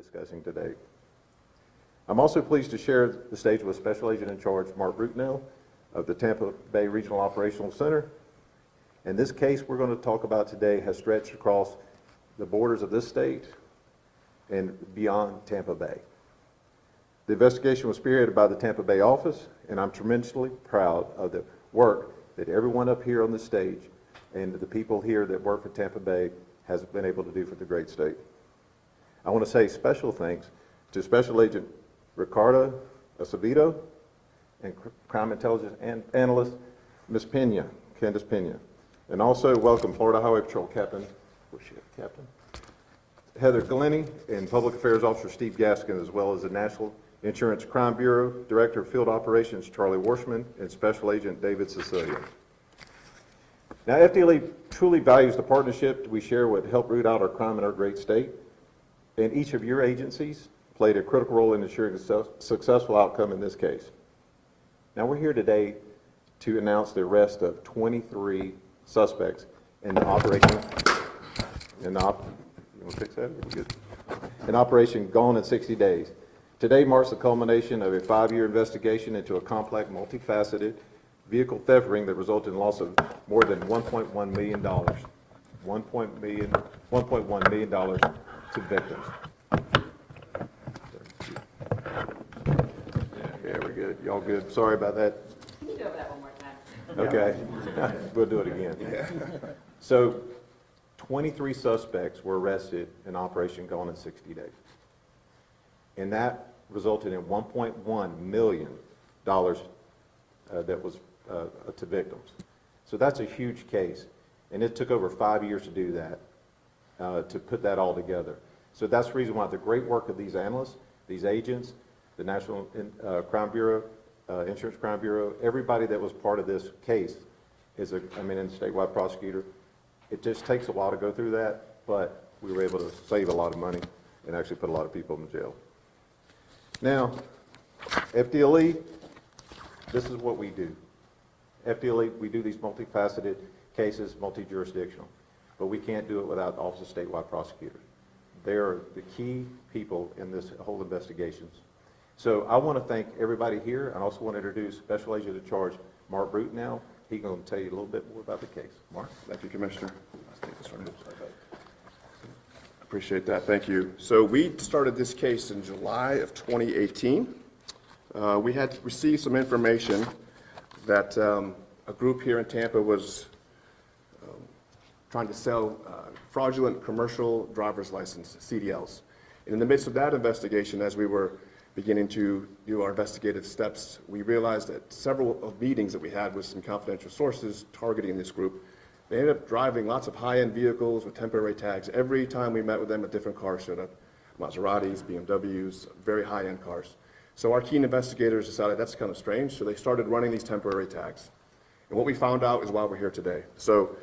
discussing today. I'm also pleased to share the stage with Special Agent in Charge Mark Brutnell of the Tampa Bay Regional Operational Center. And this case we're going to talk about today has stretched across the borders of this state and beyond Tampa Bay. The investigation was spearheaded by the Tampa Bay office, and I'm tremendously proud of the work that everyone up here on the stage and the people here that work for Tampa Bay has been able to do for the great state. I want to say special thanks to Special Agent Ricardo Acevedo and Crime Intelligence Analyst Ms. Pena, Candace Pena. And also welcome Florida Highway Patrol Captain, where's she at, Captain? Heather Glennie and Public Affairs Officer Steve Gaskin, as well as the National Insurance Crime Bureau Director of Field Operations Charlie Warshman and Special Agent David Cecilia. Now, FDLE truly values the partnership we share with help root out our crime in our great state, and each of your agencies played a critical role in ensuring a successful outcome in this case. Now, we're here today to announce the arrest of 23 suspects in the operation. You want to fix that? Are we good? An operation Gone in 60 Days. Today marks the culmination of a 5-year investigation into a complex, multifaceted vehicle theft ring that resulted in the loss of more than $1.1 million. $1.1 million to victims. Yeah, we're good. Y'all good? Sorry about that. Can you do that one more time? Okay. We'll do it again. So, 23 suspects were arrested in Operation Gone in 60 Days. And that resulted in $1.1 million that was to victims. So that's a huge case. And it took over 5 years to do that, to put that all together. So that's the reason why the great work of these analysts, these agents, the National Crime Bureau, Insurance Crime Bureau, everybody that was part of this case is and statewide prosecutor. It just takes a while to go through that, but we were able to save a lot of money and actually put a lot of people in jail. Now, FDLE, this is what we do. FDLE, we do these multifaceted cases, multi-jurisdictional, but we can't do it without the Office of Statewide Prosecutors. They are the key people in this whole investigations. So I want to thank everybody here. I also want to introduce Special Agent in Charge Mark Brutnell. He's going to tell you a little bit more about the case. Mark? Thank you, Commissioner. Let's take this one. Appreciate that. Thank you. So we started this case in July of 2018. We had received some information that a group here in Tampa was trying to sell fraudulent commercial driver's license, CDLs. And in the midst of that investigation, as we were beginning to do our investigative steps, we realized that several of meetings that we had with some confidential sources targeting this group, they ended up driving lots of high-end vehicles with temporary tags. Every time we met with them, a different car showed up. Maseratis, BMWs, very high-end cars. So our keen investigators decided that's kind of strange, so they started running these temporary tags. And what we found out is why we're here today. So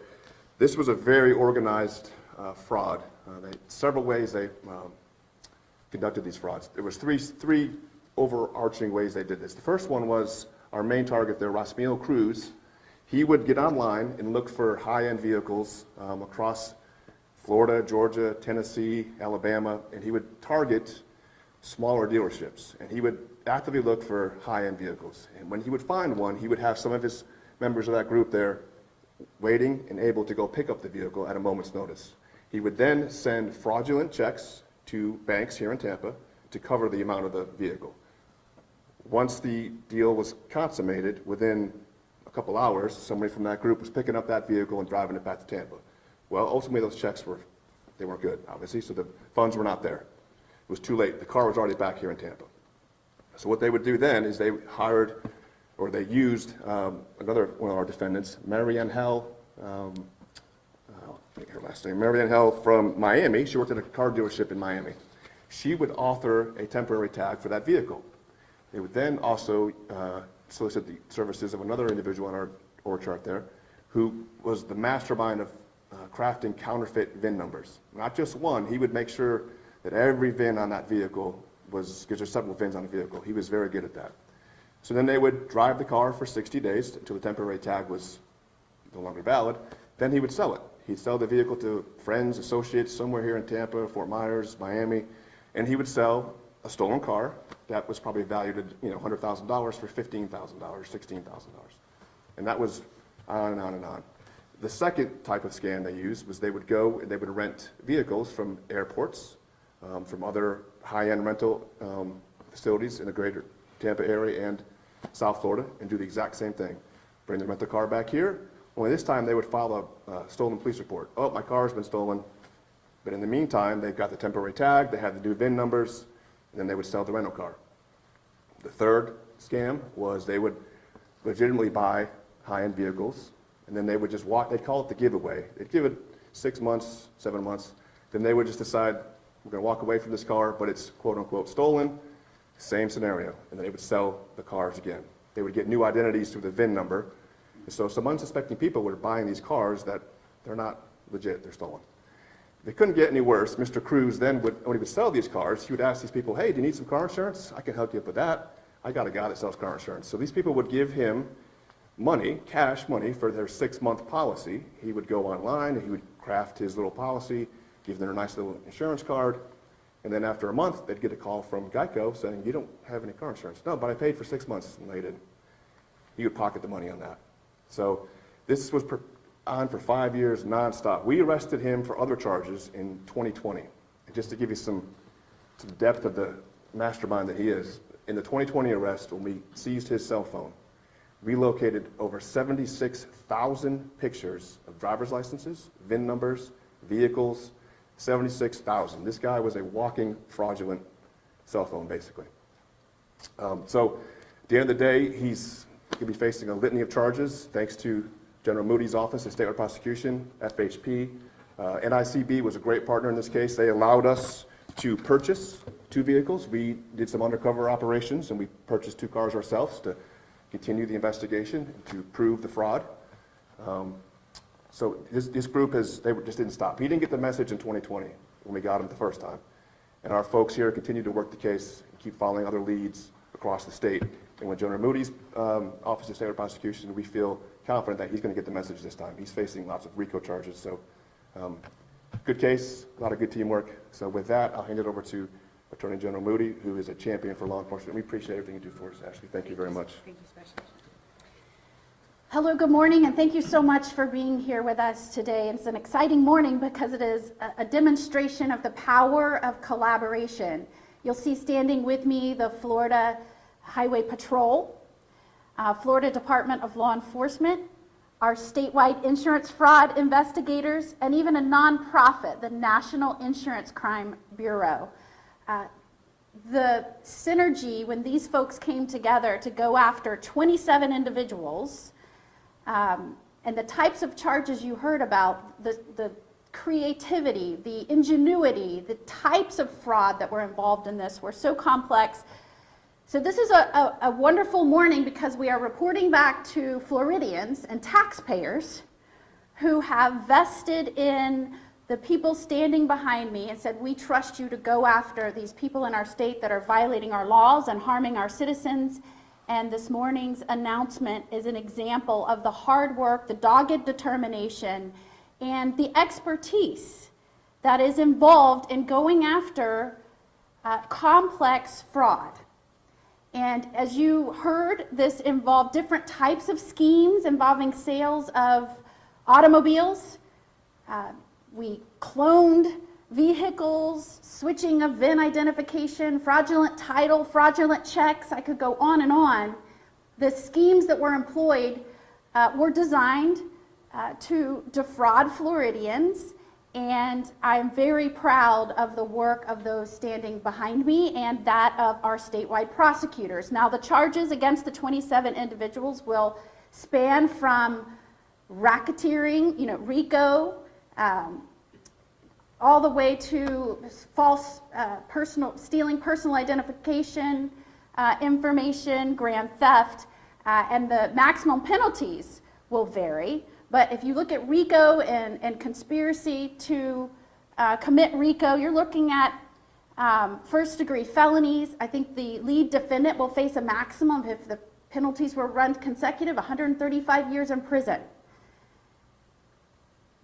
this was a very organized fraud. Several ways they conducted these frauds. There was three overarching ways they did this. The first one was our main target there, Rosmil Cruz. He would get online and look for high-end vehicles across Florida, Georgia, Tennessee, Alabama, and he would target smaller dealerships. And he would actively look for high-end vehicles. And when he would find one, he would have some of his members of that group there waiting and able to go pick up the vehicle at a moment's notice. He would then send fraudulent checks to banks here in Tampa to cover the amount of the vehicle. Once the deal was consummated, within a couple hours, somebody from that group was picking up that vehicle and driving it back to Tampa. Well, ultimately those checks weren't good, obviously, so the funds were not there. It was too late. The car was already back here in Tampa. So what they would do then is they hired, or they used another one of our defendants, Marianne Hell, her last name, Marianne Hell from Miami. She worked at a car dealership in Miami. She would author a temporary tag for that vehicle. They would then also solicit the services of another individual on our org chart there, who was the mastermind of crafting counterfeit VIN numbers. Not just one, he would make sure that every VIN on that vehicle was, because there's several VINs on the vehicle, he was very good at that. So then they would drive the car for 60 days until the temporary tag was no longer valid. Then he would sell it. He'd sell the vehicle to friends, associates, somewhere here in Tampa, Fort Myers, Miami, and he would sell a stolen car that was probably valued at $100,000 for $15,000, $16,000. And that was on and on and on. The second type of scam they used was they would go and they would rent vehicles from airports, from other high-end rental facilities in the greater Tampa area and South Florida, and do the exact same thing. Bring the rental car back here. Only this time they would file a stolen police report. Oh, my car's been stolen. But in the meantime, they've got the temporary tag, they had the new VIN numbers, and then they would sell the rental car. The third scam was they would legitimately buy high-end vehicles, and then they would just walk, they'd call it the giveaway. They'd give it 6 months, 7 months, then they would just decide, we're gonna walk away from this car, but it's quote-unquote stolen, same scenario, and then they would sell the cars again. They would get new identities through the VIN number, and so some unsuspecting people were buying these cars that they're not legit, they're stolen. They couldn't get any worse. Mr. Cruz then when he would sell these cars, he would ask these people, hey, do you need some car insurance? I can help you up with that. I got a guy that sells car insurance. So these people would give him money, cash money, for their 6-month policy. He would go online, and he would craft his little policy, give them a nice little insurance card, and then after a month, they'd get a call from Geico saying, you don't have any car insurance. No, but I paid for 6 months, and they didn't. He would pocket the money on that. So this was on for 5 years nonstop. We arrested him for other charges in 2020. And just to give you some depth of the mastermind that he is, in the 2020 arrest, when we seized his cell phone, we located over 76,000 pictures of driver's licenses, VIN numbers, vehicles, 76,000. This guy was a walking fraudulent cell phone, basically. So at the end of the day, he's going to be facing a litany of charges, thanks to General Moody's Office of Statewide Prosecution, FHP. NICB was a great partner in this case. They allowed us to purchase 2 vehicles. We did some undercover operations, and we purchased 2 cars ourselves to continue the investigation and to prove the fraud. So this group just didn't stop. He didn't get the message in 2020 when we got him the first time. And our folks here continue to work the case and keep following other leads across the state. And with General Moody's Office of Statewide Prosecution, we feel confident that he's going to get the message this time. He's facing lots of RICO charges. So good case, a lot of good teamwork. So with that, I'll hand it over to Attorney General Moody, who is a champion for law enforcement. We appreciate everything you do for us, Ashley. Thank you very much. Thank you, Special Agent. Hello, good morning, and thank you so much for being here with us today. It's an exciting morning because it is a demonstration of the power of collaboration. You'll see standing with me the Florida Highway Patrol, Florida Department of Law Enforcement, our statewide insurance fraud investigators, and even a nonprofit, the National Insurance Crime Bureau. The synergy when these folks came together to go after 27 individuals, and the types of charges you heard about, the creativity, the ingenuity, the types of fraud that were involved in this were so complex. So this is a wonderful morning because we are reporting back to Floridians and taxpayers who have vested in the people standing behind me and said, we trust you to go after these people in our state that are violating our laws and harming our citizens. And this morning's announcement is an example of the hard work, the dogged determination, and the expertise that is involved in going after complex fraud. And as you heard, this involved different types of schemes involving sales of automobiles. We cloned vehicles, switching of VIN identification, fraudulent title, fraudulent checks. I could go on and on. The schemes that were employed were designed to defraud Floridians, and I'm very proud of the work of those standing behind me and that of our statewide prosecutors. Now, the charges against the 27 individuals will span from racketeering, RICO, all the way to false stealing personal identification information, grand theft, and the maximum penalties will vary. But if you look at RICO and conspiracy to commit RICO, you're looking at first-degree felonies. I think the lead defendant will face a maximum, if the penalties were run consecutive, 135 years in prison.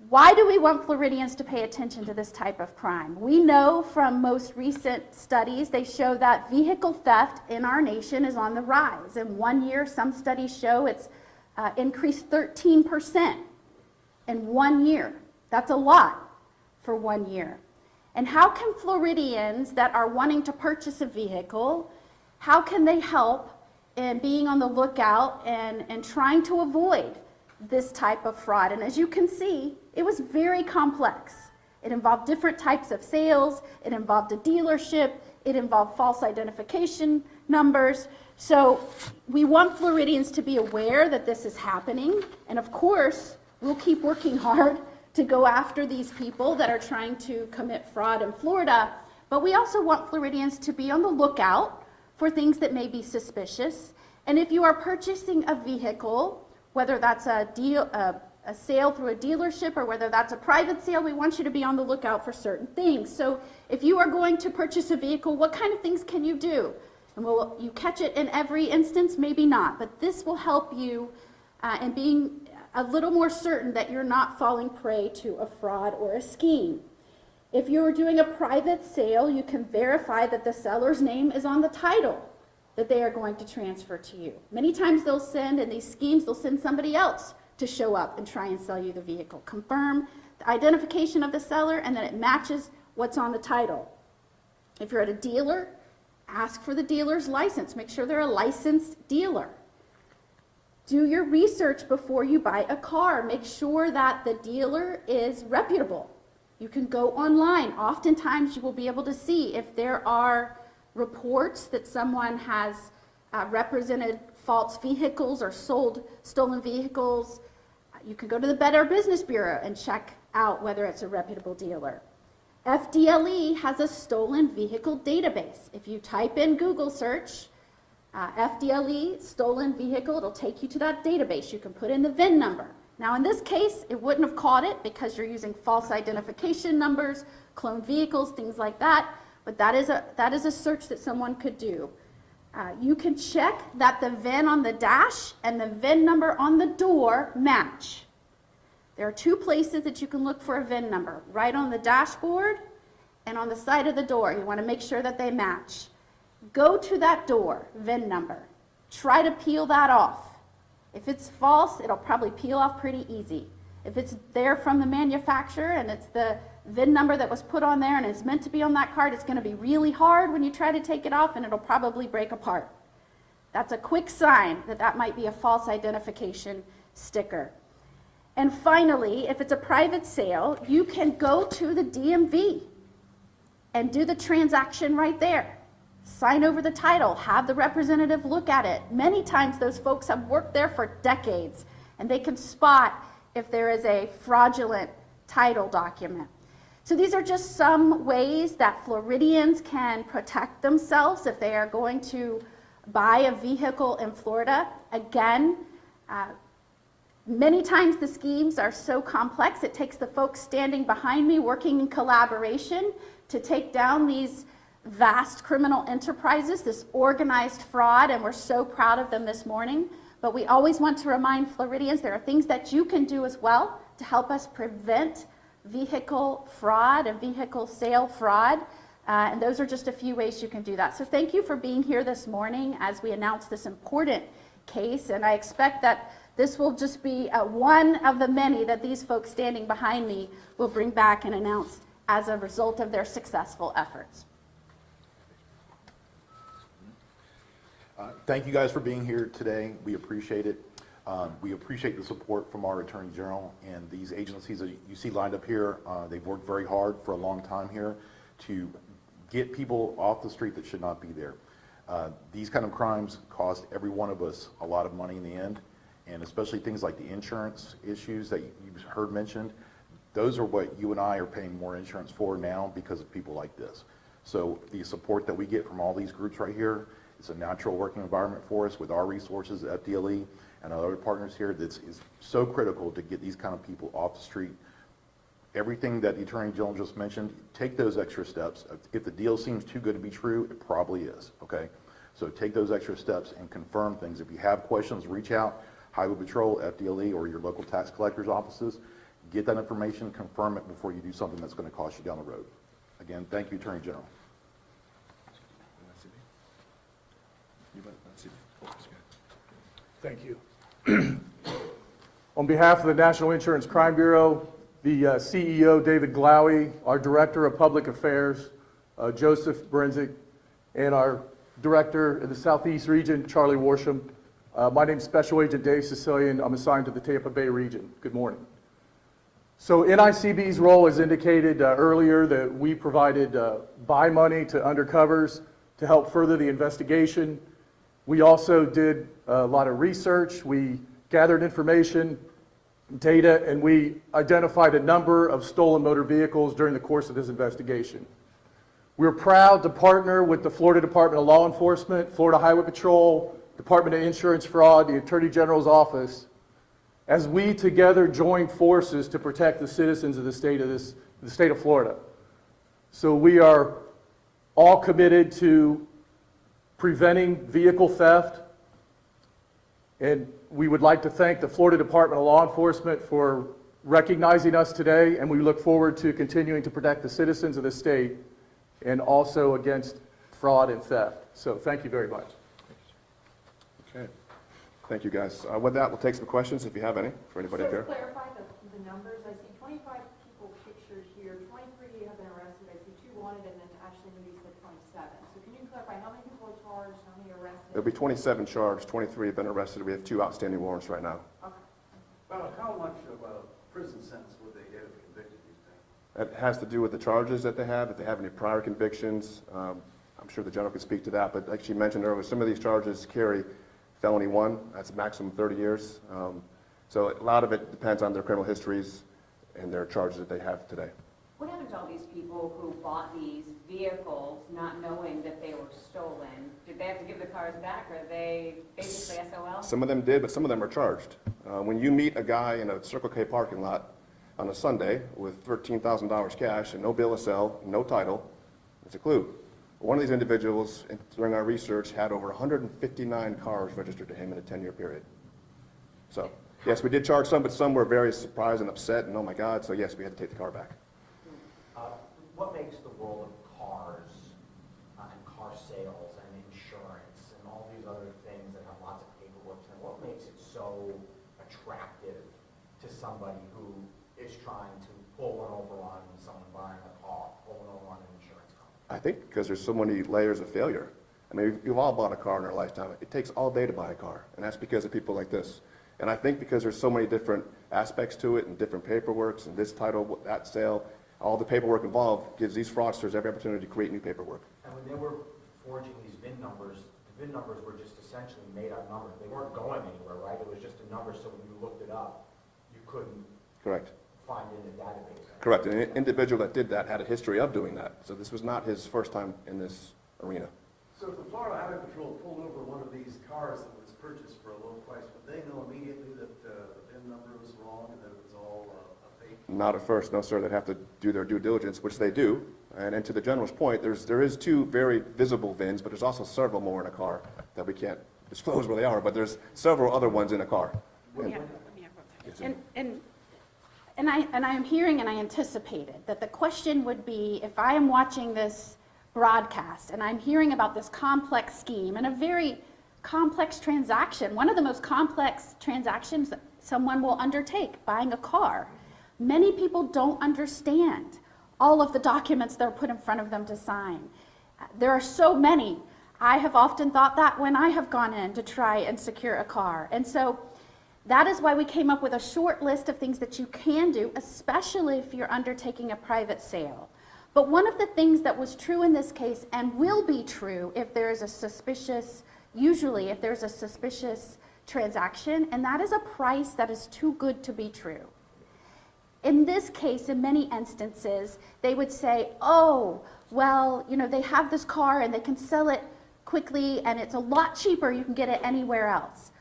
Why do we want Floridians to pay attention to this type of crime? We know from most recent studies, they show that vehicle theft in our nation is on the rise. In 1 year, some studies show it's increased 13% in 1 year. That's a lot for 1 year. And how can Floridians that are wanting to purchase a vehicle, how can they help in being on the lookout and trying to avoid this type of fraud? And as you can see, it was very complex. It involved different types of sales, it involved a dealership, it involved false identification numbers. So we want Floridians to be aware that this is happening, and of course, we'll keep working hard to go after these people that are trying to commit fraud in Florida, but we also want Floridians to be on the lookout for things that may be suspicious. And if you are purchasing a vehicle, whether that's a sale through a dealership or whether that's a private sale, we want you to be on the lookout for certain things. So if you are going to purchase a vehicle, what kind of things can you do? And will you catch it in every instance? Maybe not, but this will help you in being a little more certain that you're not falling prey to a fraud or a scheme. If you're doing a private sale, you can verify that the seller's name is on the title that they are going to transfer to you. Many times they'll send, in these schemes, they'll send somebody else to show up and try and sell you the vehicle. Confirm the identification of the seller and that it matches what's on the title. If you're at a dealer, ask for the dealer's license. Make sure they're a licensed dealer. Do your research before you buy a car. Make sure that the dealer is reputable. You can go online. Oftentimes you will be able to see if there are reports that someone has represented false vehicles or sold stolen vehicles. You can go to the Better Business Bureau and check out whether it's a reputable dealer. FDLE has a stolen vehicle database. If you type in Google search, FDLE stolen vehicle, it'll take you to that database. You can put in the VIN number. Now in this case, it wouldn't have caught it because you're using false identification numbers, cloned vehicles, things like that, but that is a search that someone could do. You can check that the VIN on the dash and the VIN number on the door match. There are two places that you can look for a VIN number, right on the dashboard and on the side of the door. You want to make sure that they match. Go to that door, VIN number. Try to peel that off. If it's false, it'll probably peel off pretty easy. If it's there from the manufacturer and it's the VIN number that was put on there and it's meant to be on that card, it's going to be really hard when you try to take it off and it'll probably break apart. That's a quick sign that that might be a false identification sticker. And finally, if it's a private sale, you can go to the DMV and do the transaction right there. Sign over the title, have the representative look at it. Many times those folks have worked there for decades and they can spot if there is a fraudulent title document. So these are just some ways that Floridians can protect themselves if they are going to buy a vehicle in Florida. Again, many times the schemes are so complex, it takes the folks standing behind me working in collaboration to take down these vast criminal enterprises, this organized fraud, and we're so proud of them this morning. But we always want to remind Floridians there are things that you can do as well to help us prevent vehicle fraud and vehicle sale fraud. And those are just a few ways you can do that. So thank you for being here this morning as we announce this important case. And I expect that this will just be one of the many that these folks standing behind me will bring back and announce as a result of their successful efforts. Thank you guys for being here today. We appreciate it. We appreciate the support from our Attorney General and these agencies that you see lined up here. They've worked very hard for a long time here to get people off the street that should not be there. These kind of crimes cost every one of us a lot of money in the end, and especially things like the insurance issues that you've heard mentioned. Those are what you and I are paying more insurance for now because of people like this. So the support that we get from all these groups right here, it's a natural working environment for us with our resources at FDLE and our other partners here. That is so critical to get these kind of people off the street. Everything that the Attorney General just mentioned, take those extra steps. If the deal seems too good to be true, it probably is, okay? So take those extra steps and confirm things. If you have questions, reach out, Highway Patrol, FDLE, or your local tax collector's offices. get that information, confirm it before you do something that's going to cost you down the road. Again, thank you, Attorney General. Thank you. On behalf of the National Insurance Crime Bureau, the CEO, David Glowy, our Director of Public Affairs, Joseph Brenzick, and our Director in the Southeast Region, Charlie Warsham. My name is Special Agent Dave Sicilian. I'm assigned to the Tampa Bay region. Good morning. So NICB's role, as indicated earlier, that we provided buy money to undercovers to help further the investigation. We also did a lot of research. We gathered information, data, and we identified a number of stolen motor vehicles during the course of this investigation. We're proud to partner with the Florida Department of Law Enforcement, Florida Highway Patrol, Department of Insurance Fraud, the Attorney General's office, as we together join forces to protect the citizens of the state of Florida. So we are all committed to preventing vehicle theft, and we would like to thank the Florida Department of Law Enforcement for recognizing us today, and we look forward to continuing to protect the citizens of the state and also against fraud and theft. So thank you very much. Okay. Thank you, guys. With that, we'll take some questions if you have any for anybody So to here. clarify the numbers, I see 25 people pictured here, 23 have been arrested, I see 2 wanted, and then Ashley Moody said 27. So can you clarify how many people are charged, how many arrested? There'll be 27 charged, 23 have been arrested. We have 2 outstanding warrants right now. Okay. About how much of a prison sentence would they get if convicted, do you think? That has to do with the charges that they have, if they have any prior convictions. I'm sure the general could speak to that, but like she mentioned earlier, some of these charges carry felony 1, that's maximum 30 years. So a lot of it depends on their criminal histories and their charges that they have today. What happened to all these people who bought these vehicles not knowing that they were stolen? Did they have to give the cars back, or are they basically SOL? Some of them did, but some of them are charged. When you meet a guy in a Circle K parking lot on a Sunday with $13,000 cash and no bill of sale, no title, it's a clue. One of these individuals, during our research, had over 159 cars registered to him in a 10-year period. So, yes, we did charge some, but some were very surprised and upset, and oh my God, so yes, we had to take the car back. What makes the world of cars and car sales and insurance and all these other things that have lots of paperwork, and what makes it so attractive to somebody who is trying to pull one over on someone buying a car, pull one over on an insurance company? I think because there's so many layers of failure. I mean, we've all bought a car in our lifetime. It takes all day to buy a car, and that's because of people like this. And I think because there's so many different aspects to it and different paperworks and this title, that sale, all the paperwork involved gives these fraudsters every opportunity to create new paperwork. And when they were forging these VIN numbers, the VIN numbers were just essentially made-up numbers. They weren't going anywhere, right? It was just a number, so when you looked it up, you couldn't Correct. find it in the database. Correct. And an individual that did that had a history of doing that. So this was not his first time in this arena. So if the Florida Highway Patrol pulled over one of these cars that was purchased for a low price, would they know immediately that the VIN number was wrong and that it was all a fake? Not at first, no sir. They'd have to do their due diligence, which they do. And to the general's point, there is 2 very visible VINs, but there's also several more in a car that we can't disclose where they are, but there's several other ones in a car. And I am hearing and I anticipated that the question would be, if I am watching this broadcast and I'm hearing about this complex scheme and a very complex transaction, one of the most complex transactions that someone will undertake, buying a car. Many people don't understand all of the documents that are put in front of them to sign. There are so many. I have often thought that when I have gone in to try and secure a car. And so that is why we came up with a short list of things that you can do, especially if you're undertaking a private sale. But one of the things that was true in this case and will be true if there is a suspicious, usually if there's a suspicious transaction, and that is a price that is too good to be true. In this case, in many instances, they would say, oh, well, you know, they have this car and they can sell it quickly and it's a lot cheaper, you can get it anywhere else.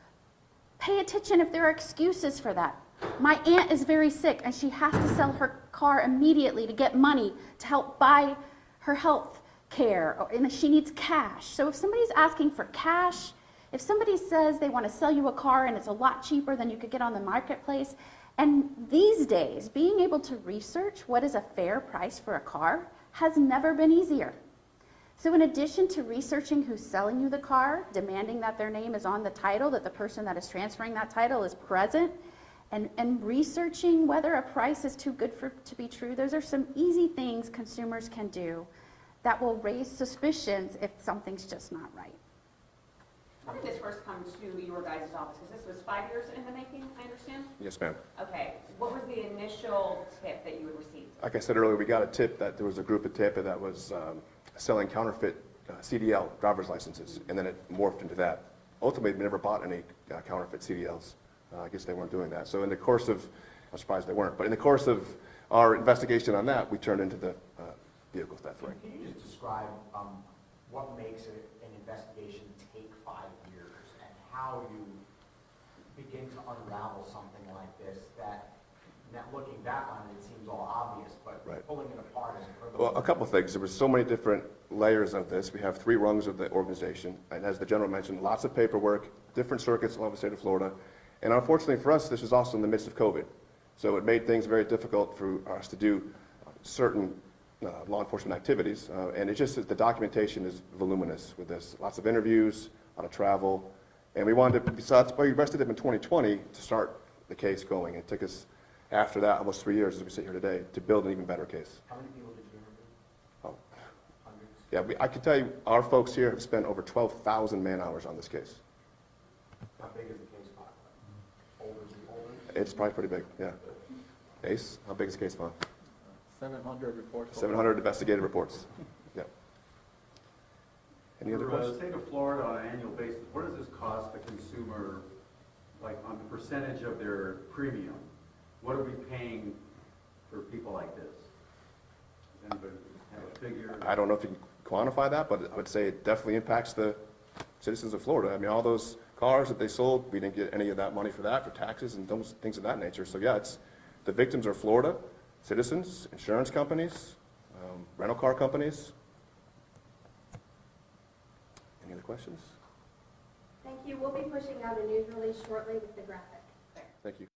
Pay attention if there are excuses for that. My aunt is very sick and she has to sell her car immediately to get money to help buy her health care, and she needs cash. So if somebody's asking for cash, if somebody says they want to sell you a car and it's a lot cheaper than you could get on the marketplace, And these days, being able to research what is a fair price for a car has never been easier. So in addition to researching who's selling you the car, demanding that their name is on the title, that the person that is transferring that title is present, and researching whether a price is too good to be true, those are some easy things consumers can do that will raise suspicions if something's just not right. How did this first come to your guys' office? Because this was 5 years in the making, I understand? Yes, ma'am. Okay, what was the initial tip that you had received? Like I said earlier, we got a tip that there was a group at Tampa that was selling counterfeit CDL driver's licenses, and then it morphed into that. Ultimately, we never bought any counterfeit CDLs. I guess they weren't doing that. So in the course of, I'm surprised they weren't, but in the course of our investigation on that, we turned into the vehicle theft ring. Can you just describe what makes an investigation take 5 years and how you begin to unravel something like this that looking back on it, it seems all obvious, but Right. pulling it apart is a Well, a couple of things. There were so many different layers of this. We have 3 rungs of the organization, and as the general mentioned, lots of paperwork, different circuits all over the state of Florida. And unfortunately for us, this was also in the midst of COVID. So it made things very difficult for us to do certain law enforcement activities. And it's just that the documentation is voluminous with this. Lots of interviews, a lot of travel. And we wanted to, besides, we arrested him in 2020 to start the case going. It took us, after that, almost 3 years as we sit here today, to build an even better case. How many people did you interview? Oh. Hundreds? Yeah, I can tell you, our folks here have spent over 12,000 man-hours on this case. How big is the case file? Older? It's probably pretty big, yeah. Ace, how big is the case file? 700 reports. 700 investigative reports. Yeah. Any other For questions? the state of Florida on an annual basis, what does this cost the consumer, like on the percentage of their premium? What are we paying for people like this? Does anybody have a figure? I don't know if you can quantify that, but I would say it definitely impacts the citizens of Florida. I mean, all those cars that they sold, we didn't get any of that money for that, for taxes and those things of that nature. So yeah, the victims are Florida citizens, insurance companies, rental car companies. Any other questions? Thank you. We'll be pushing out a news release shortly with the graphic. Thank you.